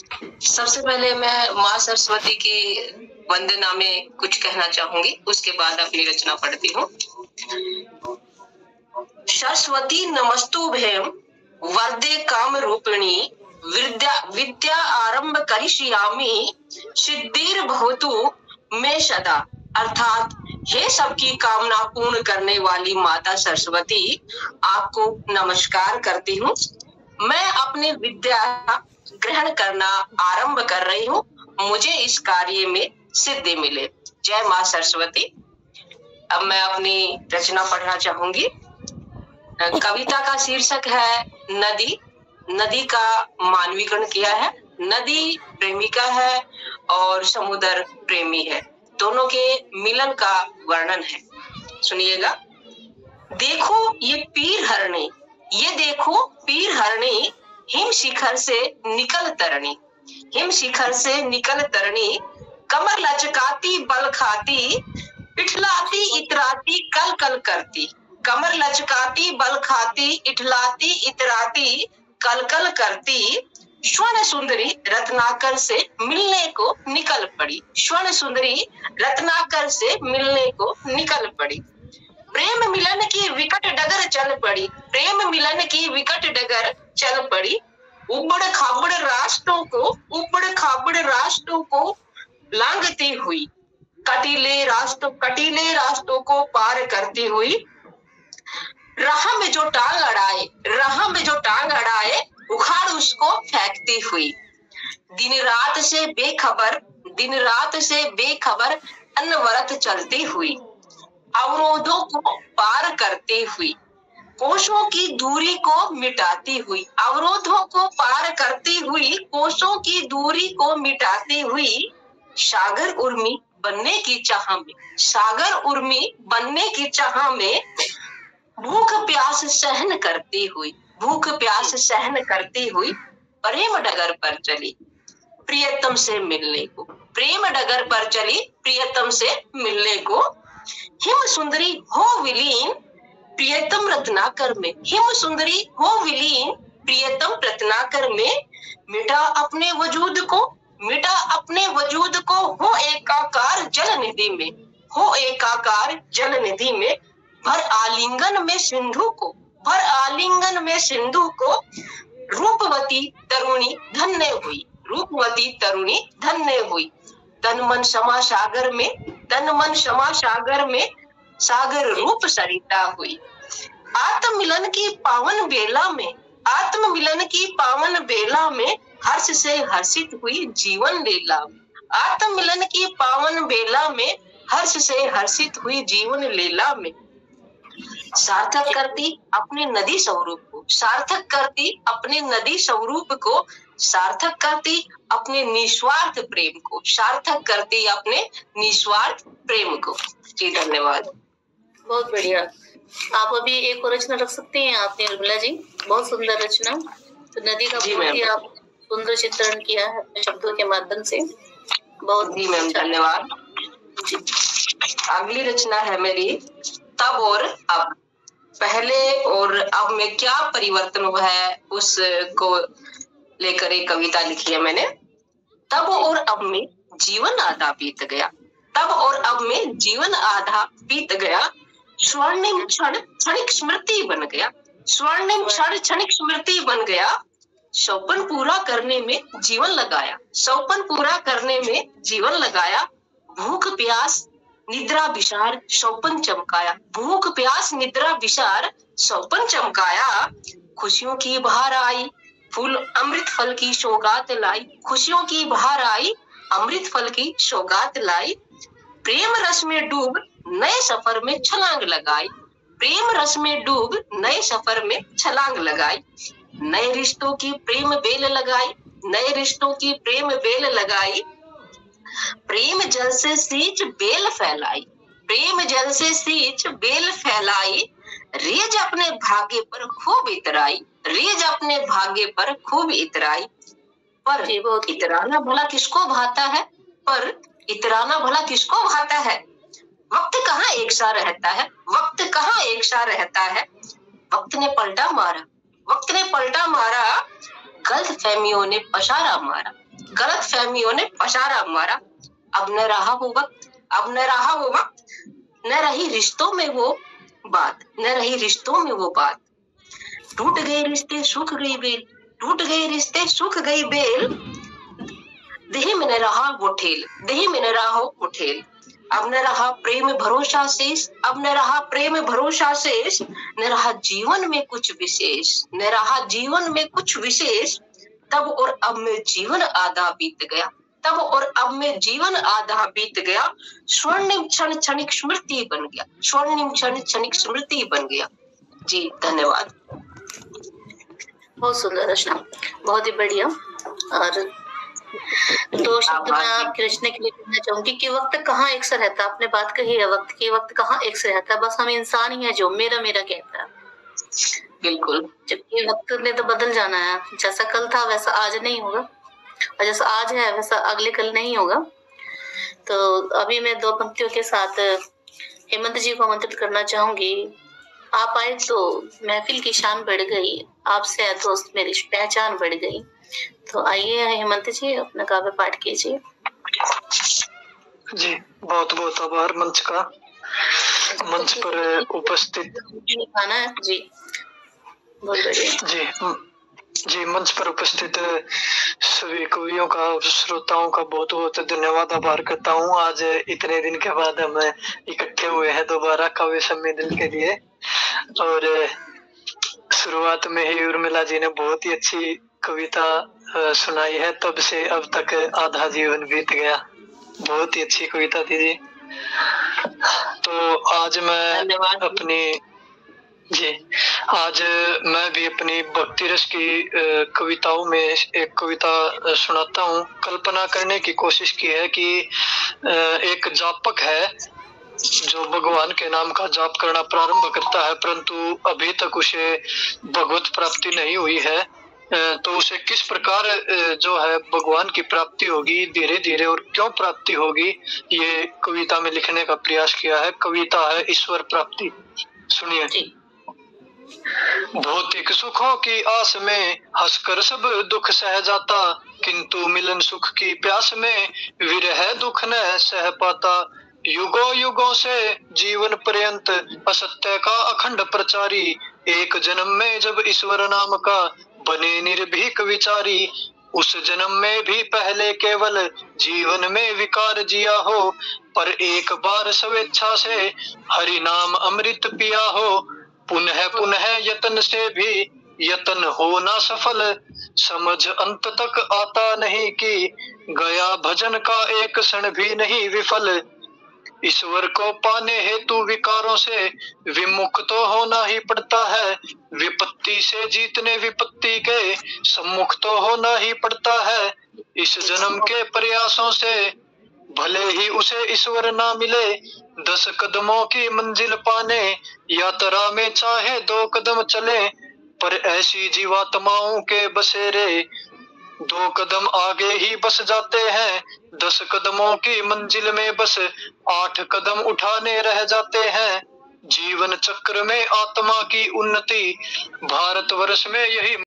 सबसे पहले मैं माँ सरस्वती की वंदना में कुछ कहना चाहूंगी, उसके बाद अपनी रचना पढ़ती हूँ। सरस्वती नमस्तुभ्यं वरदे काम रूपिणी विद्या विद्या आरंभ करिष्यामि सिद्धिर्भवतु मे सदा। अर्थात हे सबकी कामना पूर्ण करने वाली माता सरस्वती, आपको नमस्कार करती हूँ। मैं अपनी विद्या ग्रहण करना आरंभ कर रही हूँ, मुझे इस कार्य में सिद्धि मिले। जय माँ सरस्वती। अब मैं अपनी रचना पढ़ना चाहूंगी। कविता का शीर्षक है नदी। नदी का मानवीकरण किया है। नदी प्रेमिका है और समुद्र प्रेमी है, दोनों के मिलन का वर्णन है। सुनिएगा। देखो ये पीर हरणी, ये देखो पीर हरणी, हिम शिखर से निकल तरणी, हिम शिखर से निकल तरणी, कमर लचकाती बल खाती, इठलाती इतराती कल कल करती, कमर लचकाती बल खाती, इठलाती इतराती कल कल करती, स्वर्ण सुंदरी रत्नाकर से मिलने को निकल पड़ी, स्वर्ण सुंदरी रत्नाकर से मिलने को निकल पड़ी। प्रेम मिलन की विकट डगर चल पड़ी, प्रेम मिलन की विकट डगर चल पड़ी, उबड़ खाबड़ रास्तों को, उबड़ खाबड़ रास्तों को लांघती हुई, कटीले रास्तों को पार करती हुई, राह में जो टांग अड़ाए, राह में जो टांग अड़ाए, उखाड़ उसको फेंकती हुई, दिन रात से बेखबर, दिन रात से बेखबर अनवरत चलती हुई, अवरोधों को पार करती हुई, कोसों की दूरी को मिटाती हुई, अवरोधों को पार करती हुई, कोसों की दूरी को मिटाती हुई, सागर उर्मी बनने की चाह में, सागर उर्मी बनने की चाह में, भूख प्यास सहन करती हुई, भूख प्यास सहन करती हुई, प्रेम डगर पर चली प्रियतम से मिलने को, प्रेम डगर पर चली प्रियतम से मिलने को, हिम सुंदरी हो विलीन प्रियतम रत्नाकर में, हिम सुंदरी हो विलीन प्रियतम रत्नाकर में, मिटा अपने वजूद को, मिटा अपने वजूद को, हो एकाकार जल निधि में, हो एकाकार जल निधि में, भर आलिंगन में सिंधु को, भर आलिंगन में सिंधु को, रूपवती तरुणी धन्य हुई, रूपवती तरुणी धन्य हुई, तन मन समा सागर में, तन मन समा सागर में, सागर रूप सरिता हुई, आत्म मिलन की पावन बेला में, आत्म मिलन की पावन बेला में, हर्ष से हर्षित हुई जीवन लीला, आत्म मिलन की पावन बेला में, हर्ष से हर्षित हुई जीवन लीला में, सार्थक करती अपने नदी स्वरूप को, सार्थक करती अपने नदी स्वरूप को, सार्थक करती अपने निस्वार्थ प्रेम को, सार्थक करती अपने निस्वार्थ प्रेम को। जी धन्यवाद। बहुत बढ़िया। आप अभी एक और रचना रख सकते हैं आपने निर्मला जी, बहुत सुंदर रचना। तो नदी का बहुत ही आप सुंदर चित्रण किया है अपने शब्दों के माध्यम से। बहुत जी मैम धन्यवाद। अगली रचना है मेरी तब और अब। पहले और अब में क्या परिवर्तन हुआ है उसको लेकर एक कविता लिखी है मैंने। तब और अब में जीवन आधा बीत गया, तब और अब में जीवन आधा बीत गया, स्वर्णिम क्षण क्षणिक स्मृति बन गया, स्वर्णिम क्षण क्षणिक स्मृति बन गया, सौपन पूरा करने में जीवन लगाया, सौपन पूरा करने में जीवन लगाया, भूख प्यास निद्रा विशार सौपन चमकाया, भूख प्यास निद्रा विशार सौपन चमकाया, खुशियों की बहार आई फूल अमृत फल की सौगात लाई, खुशियों की बहार आई अमृत फल की सौगात लाई, प्रेम रस में डूब नए सफर में छलांग लगाई, प्रेम रस में डूब नए सफर में छलांग लगाई, नए रिश्तों की प्रेम बेल लगाई, नए रिश्तों की प्रेम बेल लगाई, प्रेम जल से सींच बेल फैलाई, प्रेम जल से सींच बेल फैलाई, रेज अपने भाग्य पर खूब इतराई, रेज अपने भाग्य पर खूब इतराई, पर इतराना भला किसको भाता है, पर इतराना भला किसको भाता है, वक्त कहाँ एक सा रहता है, वक्त कहाँ एक सा रहता है, वक्त ने पलटा मारा, वक्त ने पलटा मारा, गलत फहमियों ने पसारा मारा, गलत फहमियों ने पसारा मारा। अब न रहा वो वक्त, अब न रहा वो वक्त, न रही रिश्तों में वो बात, न रही रिश्तों में वो बात। टूट गए रिश्ते सूख गई बेल, टूट गए रिश्ते सूख गई बेल, देह में न रहा वो ठेल, देह में न रहा वो ठेल। अब न रहा प्रेम भरोसा शेष, अब न रहा प्रेम भरोसा शेष, न रहा जीवन में कुछ विशेष, न रहा जीवन में कुछ विशेष। तब और अब में जीवन आधा बीत गया, तब और अब में जीवन आधा बीत गया। स्वर्णिम क्षण क्षणिक स्मृति बन गया, स्वर्णिम क्षण क्षणिक स्मृति बन गया। जी धन्यवाद। बहुत सुंदर रचना, बहुत ही बढ़िया। और दो शब्द मैं आपकी रचना के लिए कहना चाहूंगी कि वक्त कहाँ एक सा रहता। आपने बात कही है वक्त की, वक्त कहाँ एक सा रहता, बस हम इंसान ही है जो मेरा मेरा कहता है। बिल्कुल, जबकि वक्त ने तो बदल जाना है, जैसा कल था वैसा आज नहीं होगा, और जैसा आज है वैसा अगले कल नहीं होगा। तो अभी मैं दो पंक्तियों के साथ हेमंत जी को आमंत्रित करना चाहूंगी। आप आए तो महफिल की शान बढ़ गई, आपसे है दोस्त मेरी पहचान बढ़ गई। तो आइए हेमंत जी अपना काव्य पाठ कीजिए। जी बहुत बहुत आभार मंच का, मंच पर उपस्थित गाना है जी, बहुत बढ़िया जी जी मंच पर उपस्थित सभी कवियों का और श्रोताओं का बहुत बहुत धन्यवाद आभार करता हूँ। आज इतने दिन के बाद हम इकट्ठे हुए हैं दोबारा काव्य सम्मेलन के लिए। और शुरुआत में ही उर्मिला जी ने बहुत ही अच्छी कविता सुनाई है, तब से अब तक आधा जीवन बीत गया। बहुत ही अच्छी कविता थी जी। तो आज मैं अपनी आज मैं भी अपनी भक्ति रस की कविताओं में एक कविता सुनाता हूँ। कल्पना करने की कोशिश की है कि एक जापक है जो भगवान के नाम का जाप करना प्रारंभ करता है, परंतु अभी तक उसे भगवत प्राप्ति नहीं हुई है। तो उसे किस प्रकार जो है भगवान की प्राप्ति होगी धीरे धीरे, और क्यों प्राप्ति होगी, ये कविता में लिखने का प्रयास किया है। कविता है ईश्वर प्राप्ति। सुनिए। भौतिक सुखों की आस में हंसकर सब दुख सह जाता, किंतु मिलन सुख की प्यास में विरह दुख न सह पाता। युगों युगों से जीवन पर्यंत असत्य का अखंड प्रचारी, एक जन्म में जब ईश्वर नाम का बने निर्भीक विचारी, उस जन्म में भी पहले केवल जीवन में विकार जिया हो, पर एक बार स्वेच्छा से हरि नाम अमृत पिया हो। पुनः पुनः यतन से भी यतन हो ना सफल, समझ अंत तक आता नहीं कि गया भजन का एक क्षण भी नहीं विफल। ईश्वर को पाने हेतु विकारों से विमुख तो होना ही पड़ता है, विपत्ति से जीतने विपत्ति के सम्मुख तो होना ही पड़ता है। इस जन्म के प्रयासों से भले ही उसे ईश्वर ना मिले, 10 कदमों की मंजिल पाने यात्रा में चाहे 2 कदम चले, पर ऐसी जीवात्माओं के बसेरे 2 कदम आगे ही बस जाते हैं। 10 कदमों की मंजिल में बस 8 कदम उठाने रह जाते हैं। जीवन चक्र में आत्मा की उन्नति भारतवर्ष में यही